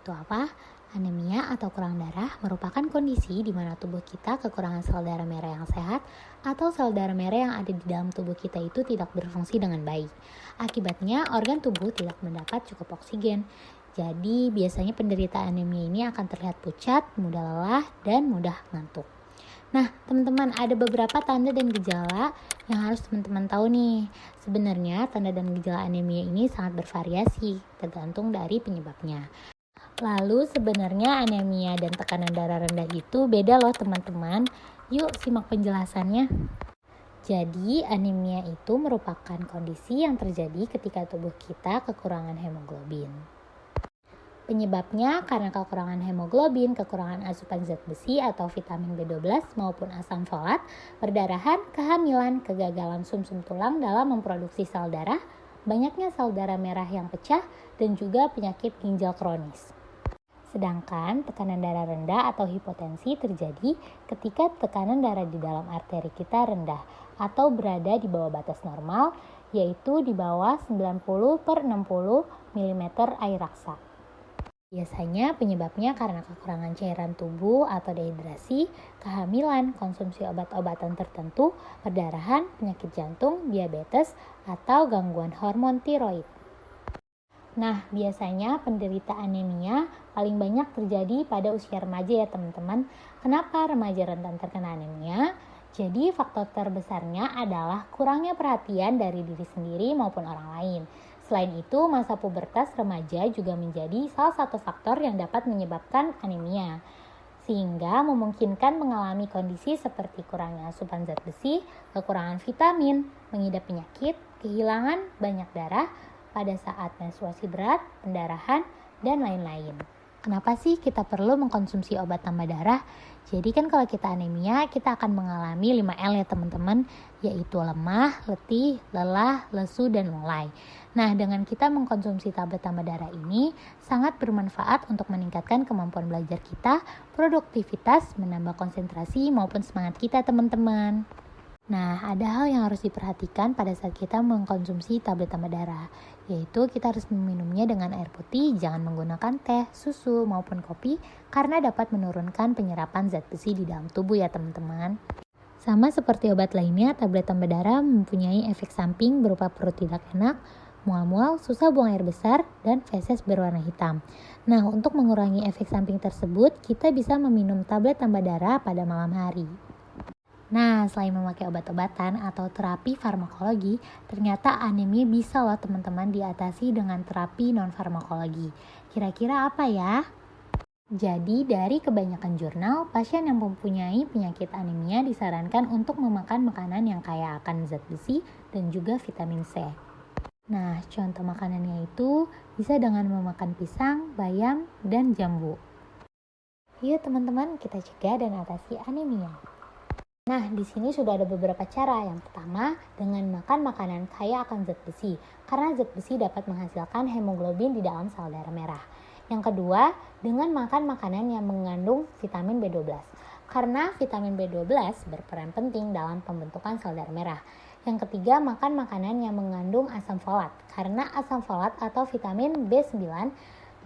itu apa? Anemia atau kurang darah merupakan kondisi di mana tubuh kita kekurangan sel darah merah yang sehat atau sel darah merah yang ada di dalam tubuh kita itu tidak berfungsi dengan baik. Akibatnya, organ tubuh tidak mendapat cukup oksigen. Jadi, biasanya penderita anemia ini akan terlihat pucat, mudah lelah, dan mudah ngantuk. Nah, teman-teman, ada beberapa tanda dan gejala yang harus teman-teman tahu nih. Sebenarnya, tanda dan gejala anemia ini sangat bervariasi, tergantung dari penyebabnya. Lalu sebenarnya anemia dan tekanan darah rendah itu beda loh teman-teman. Yuk simak penjelasannya. Jadi anemia itu merupakan kondisi yang terjadi ketika tubuh kita kekurangan hemoglobin. Penyebabnya karena kekurangan hemoglobin, kekurangan asupan zat besi atau vitamin B12 maupun asam folat, perdarahan, kehamilan, kegagalan sumsum tulang dalam memproduksi sel darah, banyaknya sel darah merah yang pecah, dan juga penyakit ginjal kronis. Sedangkan tekanan darah rendah atau hipotensi terjadi ketika tekanan darah di dalam arteri kita rendah atau berada di bawah batas normal, yaitu di bawah 90/60 mm air raksa. Biasanya penyebabnya karena kekurangan cairan tubuh atau dehidrasi, kehamilan, konsumsi obat-obatan tertentu, perdarahan, penyakit jantung, diabetes, atau gangguan hormon tiroid. Nah, biasanya penderita anemia paling banyak terjadi pada usia remaja ya teman-teman. Kenapa remaja rentan terkena anemia? Jadi faktor terbesarnya adalah kurangnya perhatian dari diri sendiri maupun orang lain. Selain itu, masa pubertas remaja juga menjadi salah satu faktor yang dapat menyebabkan anemia. Sehingga memungkinkan mengalami kondisi seperti kurangnya asupan zat besi, kekurangan vitamin, mengidap penyakit, kehilangan banyak darah, pada saat menstruasi berat, pendarahan, dan lain-lain. Kenapa sih kita perlu mengkonsumsi obat tambah darah? Jadi kan kalau kita anemia, kita akan mengalami 5L ya teman-teman, yaitu lemah, letih, lelah, lesu, dan mulai. Nah, dengan kita mengkonsumsi tablet tambah darah ini, sangat bermanfaat untuk meningkatkan kemampuan belajar kita, produktivitas, menambah konsentrasi, maupun semangat kita teman-teman. Nah, ada hal yang harus diperhatikan pada saat kita mengkonsumsi tablet tambah darah, yaitu kita harus meminumnya dengan air putih, jangan menggunakan teh, susu, maupun kopi, karena dapat menurunkan penyerapan zat besi di dalam tubuh ya teman-teman. Sama seperti obat lainnya, tablet tambah darah mempunyai efek samping berupa perut tidak enak, mual-mual, susah buang air besar, dan feses berwarna hitam. Nah, untuk mengurangi efek samping tersebut, kita bisa meminum tablet tambah darah pada malam hari. Nah, selain memakai obat-obatan atau terapi farmakologi, ternyata anemia bisa loh teman-teman diatasi dengan terapi non-farmakologi. Kira-kira apa ya? Jadi, dari kebanyakan jurnal, pasien yang mempunyai penyakit anemia disarankan untuk memakan makanan yang kaya akan zat besi dan juga vitamin C. Nah, contoh makanannya itu bisa dengan memakan pisang, bayam, dan jambu. Yuk teman-teman, kita cegah dan atasi anemia. Nah, di sini sudah ada beberapa cara. Yang pertama, dengan makan makanan kaya akan zat besi, karena zat besi dapat menghasilkan hemoglobin di dalam sel darah merah. Yang kedua, dengan makan makanan yang mengandung vitamin B12, karena vitamin B12 berperan penting dalam pembentukan sel darah merah. Yang ketiga, makan makanan yang mengandung asam folat, karena asam folat atau vitamin B9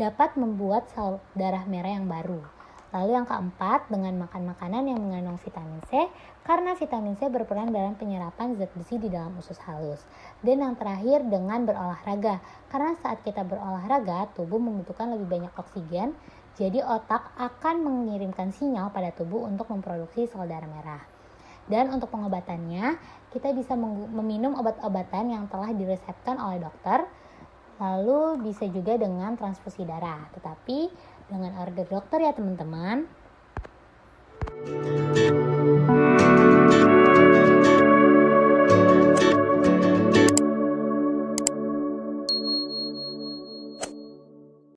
dapat membuat sel darah merah yang baru. Lalu yang keempat, dengan makan makanan yang mengandung vitamin C, karena vitamin C berperan dalam penyerapan zat besi di dalam usus halus. Dan yang terakhir, dengan berolahraga, karena saat kita berolahraga, tubuh membutuhkan lebih banyak oksigen, jadi otak akan mengirimkan sinyal pada tubuh untuk memproduksi sel darah merah. Dan untuk pengobatannya, kita bisa meminum obat-obatan yang telah diresepkan oleh dokter, lalu bisa juga dengan transfusi darah, tetapi dengan order dokter ya teman-teman.